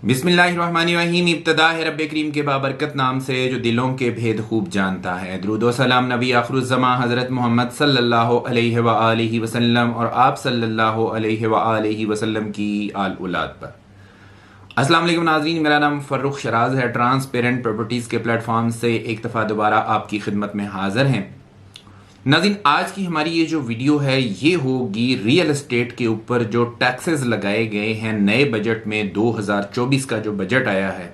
बिस्मिल्लाहिर्रहमानिर्रहीम। इब्तदा है रब्बे करीम के बाबरकत नाम से जो दिलों के भेद खूब जानता है। दुरूद व सलाम नबी आखिरुज़्ज़मा हज़रत मोहम्मद सल्लल्लाहु अलैहि व आलिहि वसल्लम और आप सल्लल्लाहु अलैहि व आलिहि वसल्लम की आल औलाद पर। अस्सलाम वालेकुम नाज़रीन, मेरा नाम फ़र्रुख शराज है। ट्रांसपेरेंट प्रॉपर्टीज़ के प्लेटफॉर्म से एक दफ़ा दोबारा आपकी खिदमत में हाज़िर हैं। नाज़रीन, आज की हमारी ये जो वीडियो है ये होगी रियल एस्टेट के ऊपर जो टैक्सेस लगाए गए हैं नए बजट में। 2024 का जो बजट आया है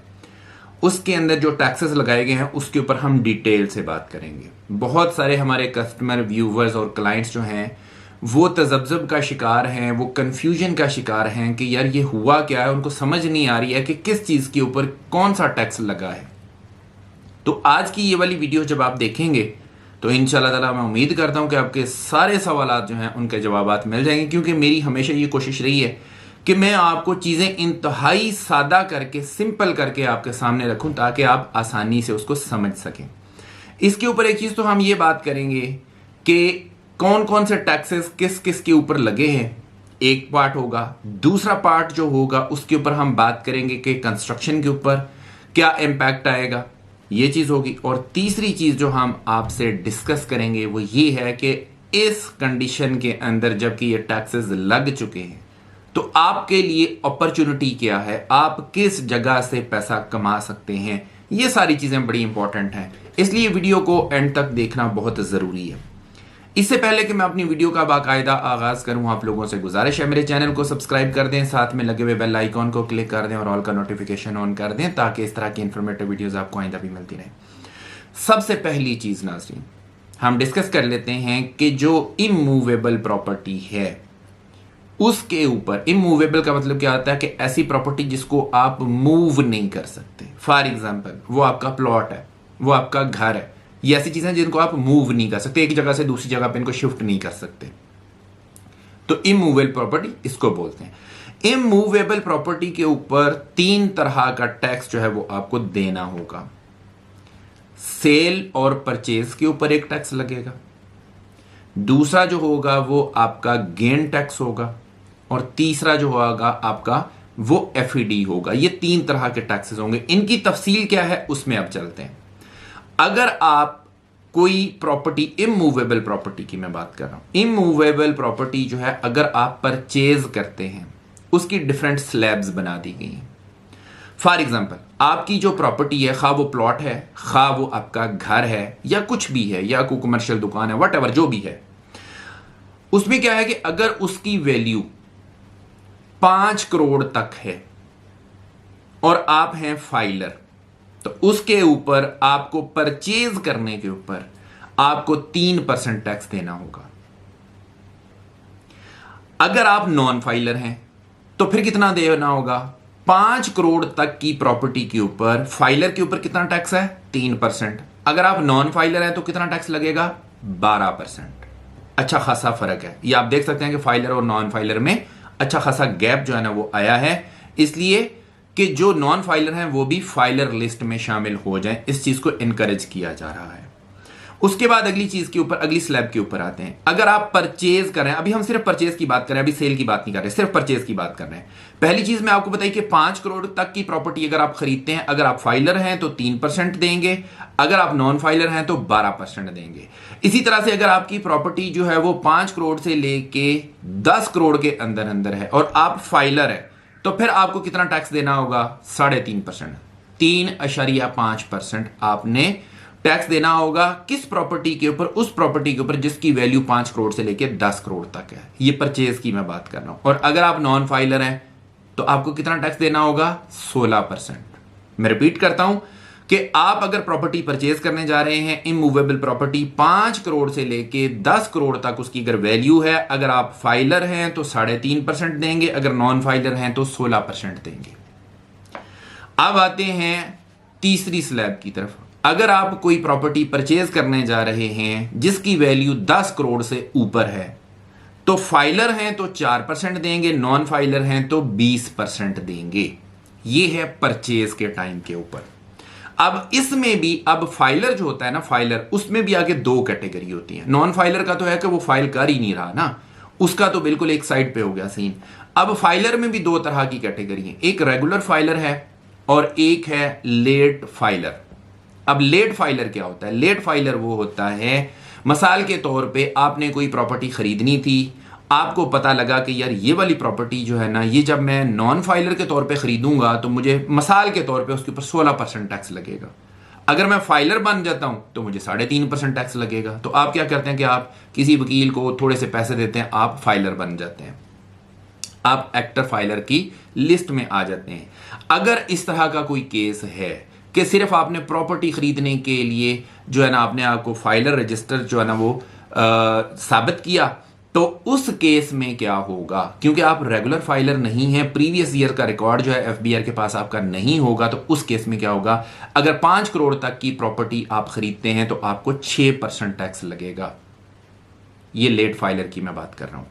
उसके अंदर जो टैक्सेस लगाए गए हैं उसके ऊपर हम डिटेल से बात करेंगे। बहुत सारे हमारे कस्टमर, व्यूवर्स और क्लाइंट्स जो हैं वो तजब्जुब का शिकार हैं, वो कन्फ्यूजन का शिकार हैं कि यार ये हुआ क्या है। उनको समझ नहीं आ रही है कि किस चीज़ के ऊपर कौन सा टैक्स लगा है। तो आज की ये वाली वीडियो जब आप देखेंगे तो इंशाल्लाह ताला मैं उम्मीद करता हूं कि आपके सारे सवालात जो हैं उनके जवाबात मिल जाएंगे, क्योंकि मेरी हमेशा ये कोशिश रही है कि मैं आपको चीज़ें इंतहाई सादा करके, सिंपल करके आपके सामने रखूं ताकि आप आसानी से उसको समझ सकें। इसके ऊपर एक चीज़ तो हम ये बात करेंगे कि कौन कौन से टैक्सेस किस किस के ऊपर लगे हैं, एक पार्ट होगा। दूसरा पार्ट जो होगा उसके ऊपर हम बात करेंगे कि कंस्ट्रक्शन के ऊपर क्या इम्पैक्ट आएगा, ये चीज़ होगी। और तीसरी चीज़ जो हम आपसे डिस्कस करेंगे वो ये है कि इस कंडीशन के अंदर जबकि ये टैक्सेस लग चुके हैं तो आपके लिए अपॉर्चुनिटी क्या है, आप किस जगह से पैसा कमा सकते हैं। ये सारी चीज़ें बड़ी इंपॉर्टेंट हैं, इसलिए वीडियो को एंड तक देखना बहुत ज़रूरी है। इससे पहले कि मैं अपनी वीडियो का बाकायदा आगाज़ करूं, आप लोगों से गुजारिश है मेरे चैनल को सब्सक्राइब कर दें, साथ में लगे हुए बेल आइकॉन को क्लिक कर दें और ऑल का नोटिफिकेशन ऑन कर दें ताकि इस तरह की इंफॉर्मेटिव वीडियोस आपको आइंदा भी मिलती रहे। सबसे पहली चीज़ नाज़रीन, हम डिस्कस कर लेते हैं कि जो इमूवेबल प्रॉपर्टी है उसके ऊपर, इमूवेबल का मतलब क्या होता है कि ऐसी प्रॉपर्टी जिसको आप मूव नहीं कर सकते। फॉर एग्जाम्पल, वो आपका प्लॉट है, वो आपका घर है, ये ऐसी चीजें जिनको आप मूव नहीं कर सकते, एक जगह से दूसरी जगह पे इनको शिफ्ट नहीं कर सकते, तो इमूवेबल प्रॉपर्टी इसको बोलते हैं। इमूवेबल प्रॉपर्टी के ऊपर 3 तरह का टैक्स जो है वो आपको देना होगा। सेल और परचेज के ऊपर एक टैक्स लगेगा, दूसरा जो होगा वो आपका गेन टैक्स होगा, और तीसरा जो होगा आपका वो एफईडी होगा। ये 3 तरह के टैक्सेस होंगे। इनकी तफसील क्या है उसमें अब चलते हैं। अगर आप कोई प्रॉपर्टी, इमूवेबल प्रॉपर्टी की मैं बात कर रहा हूं, इमूवेबल प्रॉपर्टी जो है अगर आप परचेज करते हैं उसकी डिफरेंट स्लैब्स बना दी गई हैं। फॉर एग्जाम्पल, आपकी जो प्रॉपर्टी है, खा वो प्लॉट है, खा वो आपका घर है या कुछ भी है, या कोई कमर्शियल दुकान है, वट जो भी है, उसमें क्या है कि अगर उसकी वैल्यू 5 करोड़ तक है और आप हैं फाइलर, तो उसके ऊपर आपको परचेज करने के ऊपर आपको 3% टैक्स देना होगा। अगर आप नॉन फाइलर हैं तो फिर कितना देना होगा? 5 करोड़ तक की प्रॉपर्टी के ऊपर फाइलर के ऊपर कितना टैक्स है? 3%। अगर आप नॉन फाइलर हैं तो कितना टैक्स लगेगा? 12%। अच्छा खासा फर्क है, ये आप देख सकते हैं कि फाइलर और नॉन फाइलर में अच्छा खासा गैप जो है ना वो आया है, इसलिए कि जो नॉन फाइलर हैं वो भी फाइलर लिस्ट में शामिल हो जाएं। इस चीज को इनकरेज किया जा रहा है। उसके बाद अगली चीज के ऊपर, अगली स्लैब के ऊपर आते हैं। अगर आप परचेज कर रहे हैं, अभी हम सिर्फ परचेज की बात कर रहे हैं, अभी सेल की बात नहीं कर रहे, सिर्फ परचेज की बात कर रहे हैं। पहली चीज मैं आपको बताई कि 5 करोड़ तक की प्रॉपर्टी अगर आप खरीदते हैं, अगर आप फाइलर हैं तो 3% देंगे, अगर आप नॉन फाइलर हैं तो 12% देंगे। इसी तरह से अगर आपकी प्रॉपर्टी जो है वो 5 करोड़ से लेके 10 करोड़ के अंदर अंदर है और आप फाइलर है तो फिर आपको कितना टैक्स देना होगा? 3.5%, 3.5% आपने टैक्स देना होगा। किस प्रॉपर्टी के ऊपर? उस प्रॉपर्टी के ऊपर जिसकी वैल्यू 5 करोड़ से लेकर 10 करोड़ तक है। ये परचेज की मैं बात कर रहा हूं। और अगर आप नॉन फाइलर हैं तो आपको कितना टैक्स देना होगा? 16%। मैं रिपीट करता हूं कि आप अगर प्रॉपर्टी परचेज करने जा रहे हैं, इमूवेबल प्रॉपर्टी 5 करोड़ से लेके 10 करोड़ तक उसकी अगर वैल्यू है, अगर आप फाइलर हैं तो 3.5% देंगे, अगर नॉन फाइलर हैं तो 16% देंगे। अब आते हैं तीसरी स्लैब की तरफ। अगर आप कोई प्रॉपर्टी परचेज करने जा रहे हैं जिसकी वैल्यू 10 करोड़ से ऊपर है तो फाइलर हैं तो 4% देंगे, नॉन फाइलर हैं तो 20% देंगे। यह है परचेज के टाइम के ऊपर। अब इसमें भी, अब फाइलर जो होता है ना, फाइलर, उसमें भी आगे 2 कैटेगरी होती है। नॉन फाइलर का तो है कि वो फाइल कर ही नहीं रहा ना, उसका तो बिल्कुल एक साइड पे हो गया सीन। अब फाइलर में भी दो तरह की कैटेगरी है, एक रेगुलर फाइलर है और एक है लेट फाइलर। अब लेट फाइलर क्या होता है? लेट फाइलर वो होता है, मिसाल के तौर पे आपने कोई प्रॉपर्टी खरीदनी थी, आपको पता लगा कि यार ये वाली प्रॉपर्टी जो है ना, ये जब मैं नॉन फाइलर के तौर पे खरीदूंगा तो मुझे मिसाल के तौर पे उसके ऊपर 16% टैक्स लगेगा। अगर मैं फाइलर बन जाता हूं तो मुझे 3.5% टैक्स लगेगा। तो आप क्या करते हैं कि आप किसी वकील को थोड़े से पैसे देते हैं, आप फाइलर बन जाते हैं, आप एक्टर फाइलर की लिस्ट में आ जाते हैं। अगर इस तरह का कोई केस है कि सिर्फ आपने प्रॉपर्टी खरीदने के लिए जो है ना आपने आपको फाइलर रजिस्टर जो है ना वो साबित किया, तो उस केस में क्या होगा? क्योंकि आप रेगुलर फाइलर नहीं है, प्रीवियस ईयर का रिकॉर्ड जो है एफबीआर के पास आपका नहीं होगा, तो उस केस में क्या होगा? अगर 5 करोड़ तक की प्रॉपर्टी आप खरीदते हैं तो आपको 6% टैक्स लगेगा। ये लेट फाइलर की मैं बात कर रहा हूं।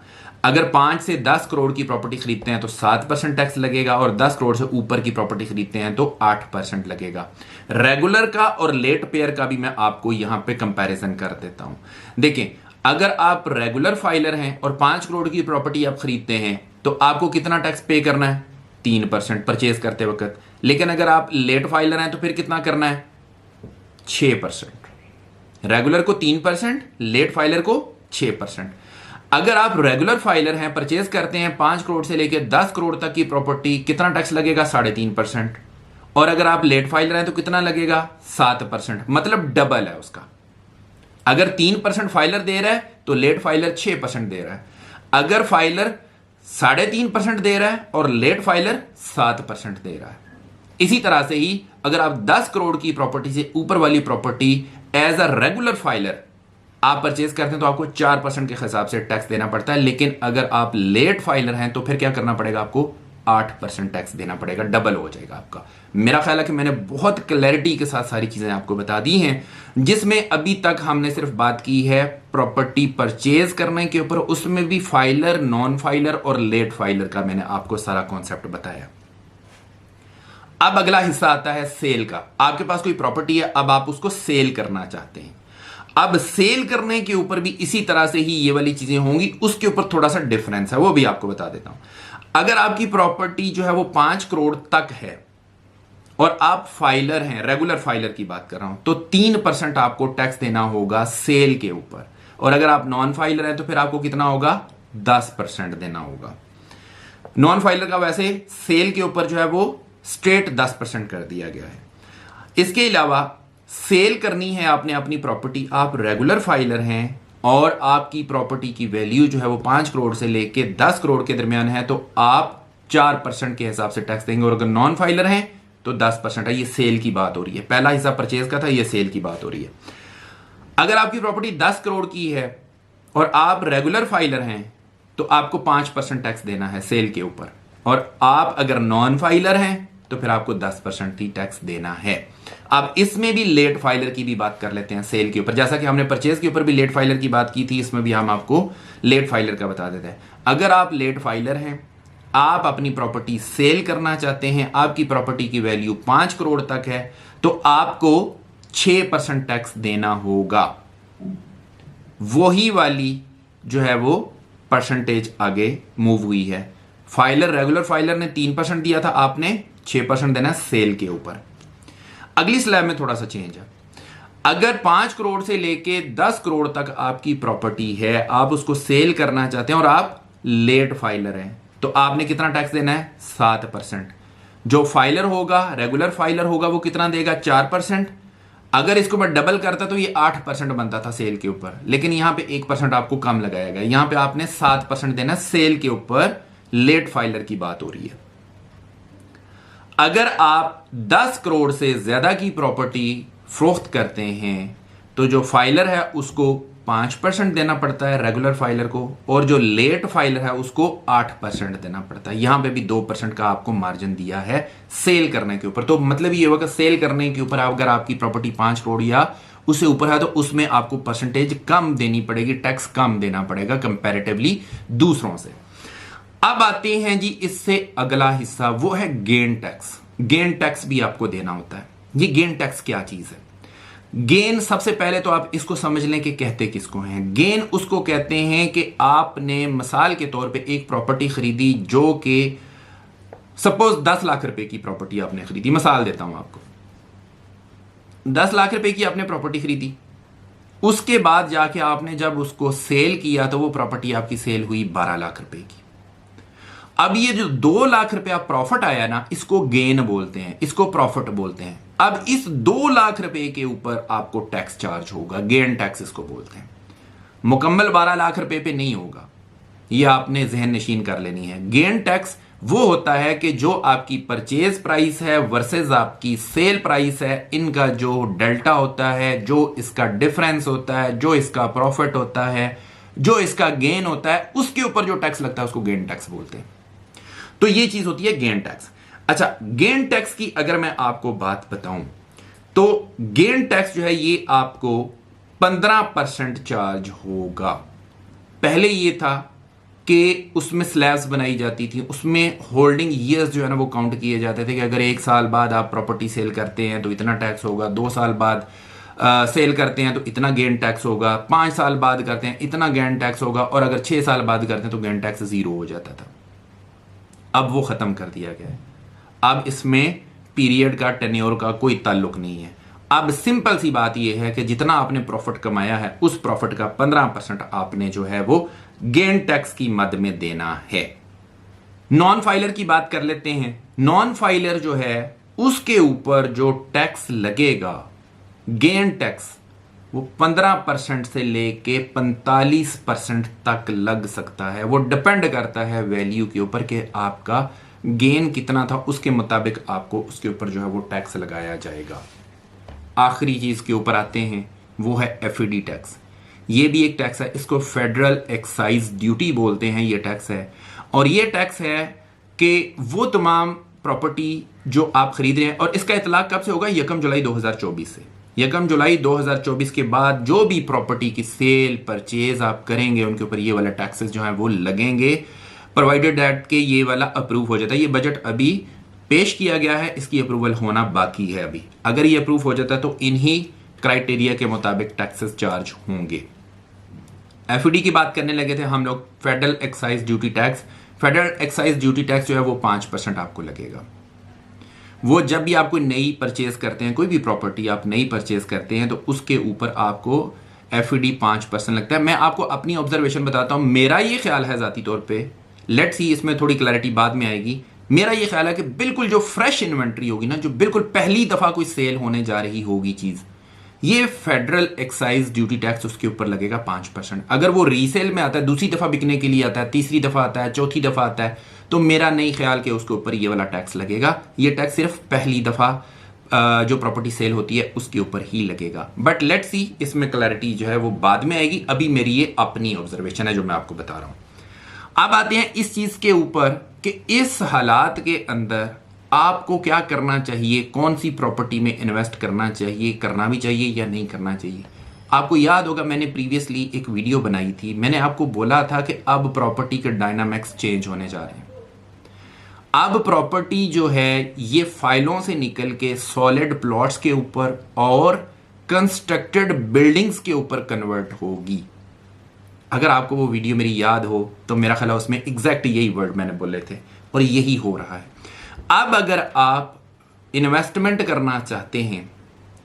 अगर 5 से 10 करोड़ की प्रॉपर्टी खरीदते हैं तो 7% टैक्स लगेगा, और 10 करोड़ से ऊपर की प्रॉपर्टी खरीदते हैं तो 8% लगेगा। रेगुलर का और लेट पेयर का भी मैं आपको यहां पे कंपैरिजन कर देता हूं। देखें, अगर आप रेगुलर फाइलर हैं और 5 करोड़ की प्रॉपर्टी आप खरीदते हैं तो आपको कितना टैक्स पे करना है? 3% परचेज करते वक्त। लेकिन अगर आप लेट फाइलर हैं तो फिर कितना करना है? 6%। रेगुलर को 3%, लेट फाइलर को 6%। अगर आप रेगुलर फाइलर हैं, परचेज करते हैं 5 करोड़ से लेकर 10 करोड़ तक की प्रॉपर्टी, कितना टैक्स लगेगा? 3.5%। और अगर आप लेट फाइलर हैं तो कितना लगेगा? 7%। मतलब डबल है उसका। अगर 3% फाइलर दे रहा है तो लेट फाइलर 6% दे रहा है। अगर फाइलर 3.5% दे रहा है और लेट फाइलर 7% दे रहा है। इसी तरह से ही अगर आप 10 करोड़ की प्रॉपर्टी से ऊपर वाली property as a regular filer आप परचेज करते हैं तो आपको 4% के हिसाब से टैक्स देना पड़ता है। लेकिन अगर आप लेट फाइलर हैं तो फिर क्या करना पड़ेगा? आपको 8% टैक्स देना पड़ेगा, डबल हो जाएगा आपका। मेरा ख्याल है कि मैंने बहुत क्लैरिटी के साथ सारी चीजें आपको बता दी हैं, जिसमें अभी तक हमने सिर्फ बात की है प्रॉपर्टी परचेज करने के ऊपर, उसमें भी फाइलर, नॉन फाइलर और लेट फाइलर का मैंने आपको सारा कॉन्सेप्ट बताया। अब अगला हिस्सा आता है सेल का। आपके पास कोई प्रॉपर्टी है, अब आप उसको सेल करना चाहते हैं। अब सेल करने के ऊपर भी इसी तरह से ही ये वाली चीजें होंगी, उसके ऊपर थोड़ा सा डिफरेंस है, वो भी आपको बता देता हूं। अगर आपकी प्रॉपर्टी जो है वो 5 करोड़ तक है और आप फाइलर हैं, रेगुलर फाइलर की बात कर रहा हूं, तो 3% आपको टैक्स देना होगा सेल के ऊपर। और अगर आप नॉन फाइलर हैं तो फिर आपको कितना होगा? 10% देना होगा। नॉन फाइलर का वैसे सेल के ऊपर जो है वो स्ट्रेट 10% कर दिया गया है। इसके अलावा सेल करनी है आपने अपनी प्रॉपर्टी, आप रेगुलर फाइलर हैं और आपकी प्रॉपर्टी की वैल्यू जो है वो 5 करोड़ से लेके 10 करोड़ के दरमियान है, तो आप 4% के हिसाब से टैक्स देंगे। और अगर नॉन फाइलर हैं तो 10% है। ये सेल की बात हो रही है, पहला हिस्सा परचेज का था, ये सेल की बात हो रही है। अगर आपकी प्रॉपर्टी 10 करोड़ की है और आप रेगुलर फाइलर हैं तो आपको 5% टैक्स देना है सेल के ऊपर, और आप अगर नॉन फाइलर हैं तो फिर आपको 10% ही टैक्स देना है। अब इसमें भी लेट फाइलर की भी बात कर लेते हैं सेल के ऊपर। जैसा कि हमने परचेज के ऊपर भी लेट फाइलर की बात की थी, इसमें भी हम आपको लेट फाइलर का बता देते हैं। अगर आप लेट फाइलर हैं, आप अपनी प्रॉपर्टी सेल करना चाहते हैं, आपकी प्रॉपर्टी की वैल्यू 5 करोड़ तक है, तो आपको 6% टैक्स देना होगा। वही वाली जो है वो परसेंटेज आगे मूव हुई है। फाइलर, रेगुलर फाइलर ने 3% दिया था, आपने 6% देना सेल के ऊपर। अगली स्लैब में थोड़ा सा चेंज है। अगर 5 करोड़ से लेके 10 करोड़ तक आपकी प्रॉपर्टी है, आप उसको सेल करना चाहते हैं और आप लेट फाइलर हैं, तो आपने कितना टैक्स देना है? 7%। जो फाइलर होगा, रेगुलर फाइलर होगा, वो कितना देगा? 4%। अगर इसको मैं डबल करता तो ये 8% बनता था सेल के ऊपर, लेकिन यहां पे 1% आपको कम लगाया गया। यहां पे आपने 7% देना सेल के ऊपर। लेट फाइलर की बात हो रही है। अगर आप 10 करोड़ से ज्यादा की प्रॉपर्टी फरोख्त करते हैं तो जो फाइलर है उसको 5% देना पड़ता है रेगुलर फाइलर को, और जो लेट फाइलर है उसको 8% देना पड़ता है। यहां पे भी 2% का आपको मार्जिन दिया है सेल करने के ऊपर। तो मतलब ये होगा सेल करने के ऊपर अगर आपकी प्रॉपर्टी 5 करोड़ या उससे ऊपर है तो उसमें आपको परसेंटेज कम देनी पड़ेगी, टैक्स कम देना पड़ेगा कंपैरेटिवली दूसरों से। अब आते हैं जी इससे अगला हिस्सा, वो है गेन टैक्स। गेन टैक्स भी आपको देना होता है। ये गेन टैक्स क्या चीज है? गेन, सबसे पहले तो आप इसको समझ लें कि कहते किसको हैं। गेन उसको कहते हैं कि आपने मिसाल के तौर पे एक प्रॉपर्टी खरीदी जो कि सपोज 10 लाख रुपए की प्रॉपर्टी आपने खरीदी, मिसाल देता हूं आपको, 10 लाख रुपए की आपने प्रॉपर्टी खरीदी, उसके बाद जाके आपने जब उसको सेल किया तो वो प्रॉपर्टी आपकी सेल हुई 12 लाख रुपए की। अब ये जो 2 लाख रुपया प्रॉफिट आया ना, इसको गेन बोलते हैं, इसको प्रॉफिट बोलते हैं। अब इस 2 लाख रुपए के ऊपर आपको टैक्स चार्ज होगा, गेन टैक्स इसको बोलते हैं। मुकम्मल 12 लाख रुपए पे नहीं होगा, ये आपने जहन नशीन कर लेनी है। गेन टैक्स वो होता है कि जो आपकी परचेज प्राइस है वर्सेस आपकी सेल प्राइस है, इनका जो डेल्टा होता है, जो इसका डिफरेंस होता है, जो इसका प्रॉफिट होता है, जो इसका गेन होता है, उसके ऊपर जो टैक्स लगता है उसको गेन टैक्स बोलते हैं। तो ये चीज होती है गेन टैक्स। अच्छा, गेन टैक्स की अगर मैं आपको बात बताऊं तो गेन टैक्स जो है ये आपको 15% चार्ज होगा। पहले ये था कि उसमें स्लैब्स बनाई जाती थी, उसमें होल्डिंग ईयर्स जो है ना वो काउंट किए जाते थे कि अगर 1 साल बाद आप प्रॉपर्टी सेल करते हैं तो इतना टैक्स होगा, 2 साल बाद सेल करते हैं तो इतना गेन टैक्स होगा, 5 साल बाद करते हैं इतना गेन टैक्स होगा, और अगर 6 साल बाद करते हैं तो गेन टैक्स 0 हो जाता था। अब वो खत्म कर दिया गया है। अब इसमें पीरियड का, टेन्योर का कोई ताल्लुक नहीं है। अब सिंपल सी बात यह है कि जितना आपने प्रॉफिट कमाया है उस प्रॉफिट का 15% आपने जो है वो गेन टैक्स की मद में देना है। नॉन फाइलर की बात कर लेते हैं। नॉन फाइलर जो है उसके ऊपर जो टैक्स लगेगा, गेन टैक्स, वो 15% से लेके 45% तक लग सकता है। वो डिपेंड करता है वैल्यू के ऊपर कि आपका गेन कितना था, उसके मुताबिक आपको उसके ऊपर जो है वो टैक्स लगाया जाएगा। आखिरी चीज के ऊपर आते हैं, वो है एफईडी टैक्स। ये भी एक टैक्स है, इसको फेडरल एक्साइज ड्यूटी बोलते हैं। ये टैक्स है, और ये टैक्स है कि वो तमाम प्रॉपर्टी जो आप खरीद रहे हैं, और इसका इतलाक कब से होगा? 1 जुलाई 2024 से। 1 जुलाई 2024 के बाद जो भी प्रॉपर्टी की सेल परचेज आप करेंगे उनके ऊपर ये वाला टैक्सेस जो है वो लगेंगे, प्रोवाइडेड दैट के ये वाला अप्रूव हो जाता है। ये बजट अभी पेश किया गया है, इसकी अप्रूवल होना बाकी है अभी। अगर ये अप्रूव हो जाता है तो इन्हीं क्राइटेरिया के मुताबिक टैक्सेस चार्ज होंगे। एफईडी की बात करने लगे थे हम लोग, federal excise duty tax. Federal excise duty tax जो है वो 5% आपको लगेगा। वो जब भी आप कोई नई परचेज करते हैं, कोई भी प्रॉपर्टी आप नई परचेज करते हैं तो उसके ऊपर आपको एफईडी 5% लगता है। मैं आपको अपनी ऑब्जर्वेशन बताता हूं। मेरा ये ख्याल है जाती तौर पे, लेट्स सी इसमें थोड़ी क्लैरिटी बाद में आएगी, मेरा ये ख्याल है कि बिल्कुल जो फ्रेश इन्वेंट्री होगी ना, जो बिल्कुल पहली दफा कोई सेल होने जा रही होगी चीज, ये फेडरल एक्साइज ड्यूटी टैक्स उसके ऊपर लगेगा 5%। अगर वो रीसेल में आता है, दूसरी दफा बिकने के लिए आता है, तीसरी दफा आता है, चौथी दफा आता है, तो मेरा नहीं ख्याल कि उसके ऊपर ये वाला टैक्स लगेगा। ये टैक्स सिर्फ पहली दफा जो प्रॉपर्टी सेल होती है उसके ऊपर ही लगेगा। बट लेट्स सी, इसमें क्लैरिटी जो है वो बाद में आएगी। अभी मेरी ये अपनी ऑब्जर्वेशन है जो मैं आपको बता रहा हूं। अब आते हैं इस चीज के ऊपर कि इस हालात के अंदर आपको क्या करना चाहिए, कौन सी प्रॉपर्टी में इन्वेस्ट करना चाहिए, करना भी चाहिए या नहीं करना चाहिए। आपको याद होगा मैंने प्रीवियसली एक वीडियो बनाई थी, मैंने आपको बोला था कि अब प्रॉपर्टी के डायनामिक्स चेंज होने जा रहे हैं। अब प्रॉपर्टी जो है ये फाइलों से निकल के सॉलिड प्लॉट्स के ऊपर और कंस्ट्रक्टेड बिल्डिंग्स के ऊपर कन्वर्ट होगी। अगर आपको वो वीडियो मेरी याद हो तो मेरा ख्याल है उसमें एग्जैक्ट यही वर्ड मैंने बोले थे और यही हो रहा है। अब अगर आप इन्वेस्टमेंट करना चाहते हैं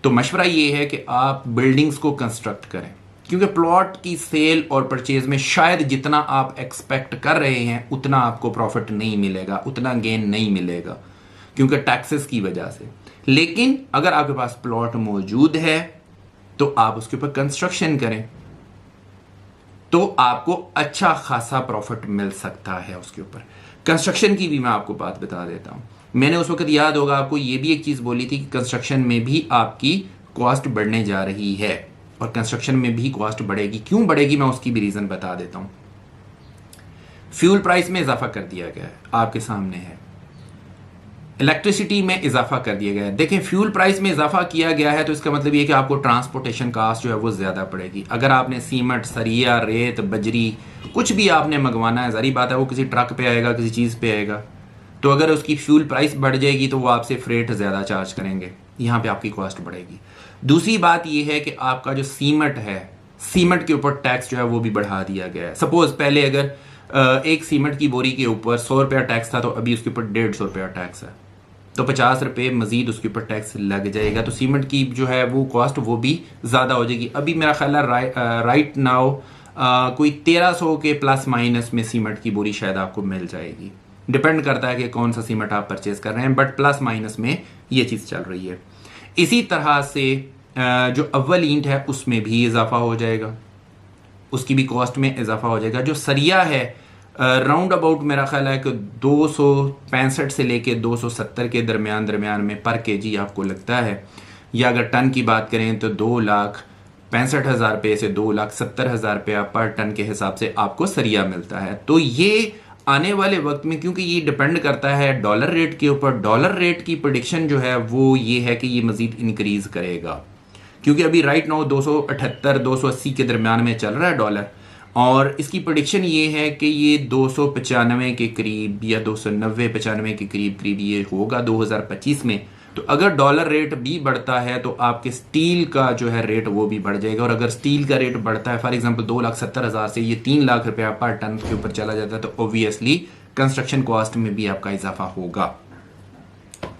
तो मशवरा ये है कि आप बिल्डिंग्स को कंस्ट्रक्ट करें, क्योंकि प्लॉट की सेल और परचेज में शायद जितना आप एक्सपेक्ट कर रहे हैं उतना आपको प्रॉफिट नहीं मिलेगा, उतना गेन नहीं मिलेगा क्योंकि टैक्सेस की वजह से। लेकिन अगर आपके पास प्लॉट मौजूद है तो आप उसके ऊपर कंस्ट्रक्शन करें तो आपको अच्छा खासा प्रॉफिट मिल सकता है उसके ऊपर। कंस्ट्रक्शन की भी मैं आपको बात बता देता हूं। मैंने उस वक्त, याद होगा आपको, ये भी एक चीज बोली थी कि कंस्ट्रक्शन में भी आपकी कॉस्ट बढ़ने जा रही है और कंस्ट्रक्शन में भी कॉस्ट बढ़ेगी। क्यों बढ़ेगी मैं उसकी भी रीजन बता देता हूं। फ्यूल प्राइस में इजाफा कर दिया गया है, आपके सामने है। इलेक्ट्रिसिटी में इजाफा कर दिया गया है। देखें, फ्यूल प्राइस में इजाफा किया गया है तो इसका मतलब ये कि आपको ट्रांसपोर्टेशन कास्ट जो है वो ज्यादा पड़ेगी। अगर आपने सीमेंट, सरिया, रेत, बजरी कुछ भी आपने मंगवाना है, जारी बात है वो किसी ट्रक पे आएगा, किसी चीज पे आएगा, तो अगर उसकी फ्यूल प्राइस बढ़ जाएगी तो वो आपसे फ्रेट ज्यादा चार्ज करेंगे, यहां पे आपकी कॉस्ट बढ़ेगी। दूसरी बात यह है कि आपका जो सीमेंट है, सीमेंट के ऊपर टैक्स जो है वो भी बढ़ा दिया गया है। सपोज पहले अगर एक सीमेंट की बोरी के ऊपर 100 रुपया टैक्स था तो अभी उसके ऊपर 150 रुपया टैक्स है, तो 50 रुपये मजीद उसके ऊपर टैक्स लग जाएगा। तो सीमेंट की जो है वो कॉस्ट वो भी ज़्यादा हो जाएगी। अभी मेरा ख्याल है राइट नाउ कोई 1300 के प्लस माइनस में सीमेंट की बोरी शायद आपको मिल जाएगी। डिपेंड करता है कि कौन सा सीमेंट आप परचेज कर रहे हैं, बट प्लस माइनस में ये चीज़ चल रही है। इसी तरह से जो अव्वल ईंट है उसमें भी इजाफा हो जाएगा, उसकी भी कॉस्ट में इजाफा हो जाएगा। जो सरिया है राउंड अबाउट मेरा ख्याल है कि 265 से लेके 270 के दरमियान में पर केजी आपको लगता है, या अगर टन की बात करें तो 2,65,000 रुपये से 2,70,000 रुपया पर टन के हिसाब से आपको सरिया मिलता है। तो ये आने वाले वक्त में, क्योंकि ये डिपेंड करता है डॉलर रेट के ऊपर, डॉलर रेट की प्रेडिक्शन जो है वो ये है कि ये मजीद इंक्रीज करेगा, क्योंकि अभी राइट नाउ 278 280 के दरमियान में चल रहा है डॉलर, और इसकी प्रेडिक्शन ये है कि ये 295 के करीब या 290-95 के करीब ये होगा 2025 में। तो अगर डॉलर रेट भी बढ़ता है तो आपके स्टील का जो है रेट वो भी बढ़ जाएगा, और अगर स्टील का रेट बढ़ता है फॉर एग्जांपल 2,70,000 से ये 3 लाख रुपया पर टन के ऊपर चला जाता है, तो ऑब्वियसली कंस्ट्रक्शन कॉस्ट में भी आपका इजाफा होगा।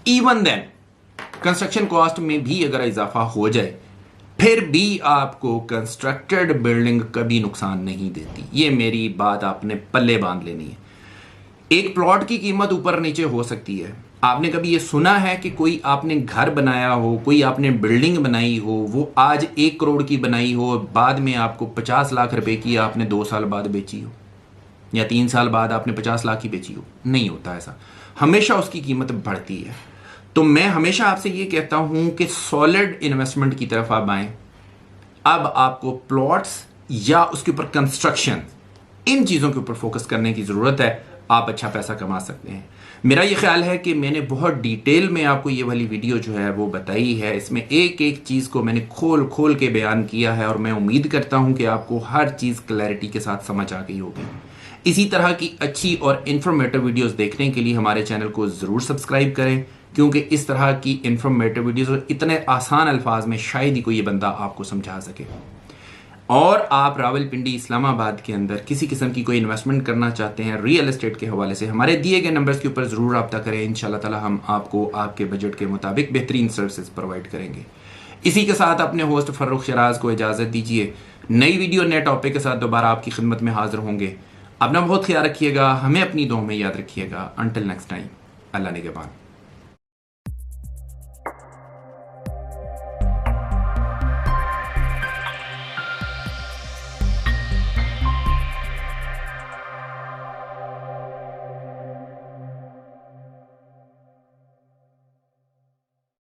इवन देन कंस्ट्रक्शन कॉस्ट में भी अगर इजाफा हो जाए फिर भी आपको कंस्ट्रक्टेड बिल्डिंग कभी नुकसान नहीं देती। ये मेरी बात आपने पल्ले बांध लेनी है। एक प्लॉट की कीमत ऊपर नीचे हो सकती है। आपने कभी ये सुना है कि कोई आपने घर बनाया हो, कोई आपने बिल्डिंग बनाई हो, वो आज 1 करोड़ की बनाई हो, बाद में आपको 50 लाख रुपए की आपने 2 साल बाद बेची हो, या 3 साल बाद आपने 50 लाख की बेची हो? नहीं होता ऐसा, हमेशा उसकी कीमत बढ़ती है। तो मैं हमेशा आपसे ये कहता हूं कि सॉलिड इन्वेस्टमेंट की तरफ आप आएं। अब आपको प्लॉट्स या उसके ऊपर कंस्ट्रक्शन, इन चीज़ों के ऊपर फोकस करने की ज़रूरत है, आप अच्छा पैसा कमा सकते हैं। मेरा ये ख्याल है कि मैंने बहुत डिटेल में आपको ये वाली वीडियो जो है वो बताई है। इसमें एक एक चीज़ को मैंने खोल खोल के बयान किया है, और मैं उम्मीद करता हूं कि आपको हर चीज़ क्लैरिटी के साथ समझ आ गई होगी। इसी तरह की अच्छी और इन्फॉर्मेटिव वीडियोस देखने के लिए हमारे चैनल को ज़रूर सब्सक्राइब करें, क्योंकि इस तरह की इन्फॉर्मेटिव वीडियोस इतने आसान अल्फाज में शायद ही कोई ये बंदा आपको समझा सके। और आप रावलपिंडी इस्लामाबाद के अंदर किसी किस्म की कोई इन्वेस्टमेंट करना चाहते हैं रियल एस्टेट के हवाले से, हमारे दिए गए नंबर्स के ऊपर ज़रूर रब्ता करें। इंशाल्लाह ताला हम आपको आपके बजट के मुताबिक बेहतरीन सर्विसेज प्रोवाइड करेंगे। इसी के साथ अपने होस्ट फर्रुख शराज को इजाज़त दीजिए। नई वीडियो नए टॉपिक के साथ दोबारा आपकी खिदमत में हाजिर होंगे। अपना बहुत ख्याल रखिएगा, हमें अपनी दुआ में याद रखिएगा। अंटिल नेक्स्ट टाइम, अल्लाह निगहबान।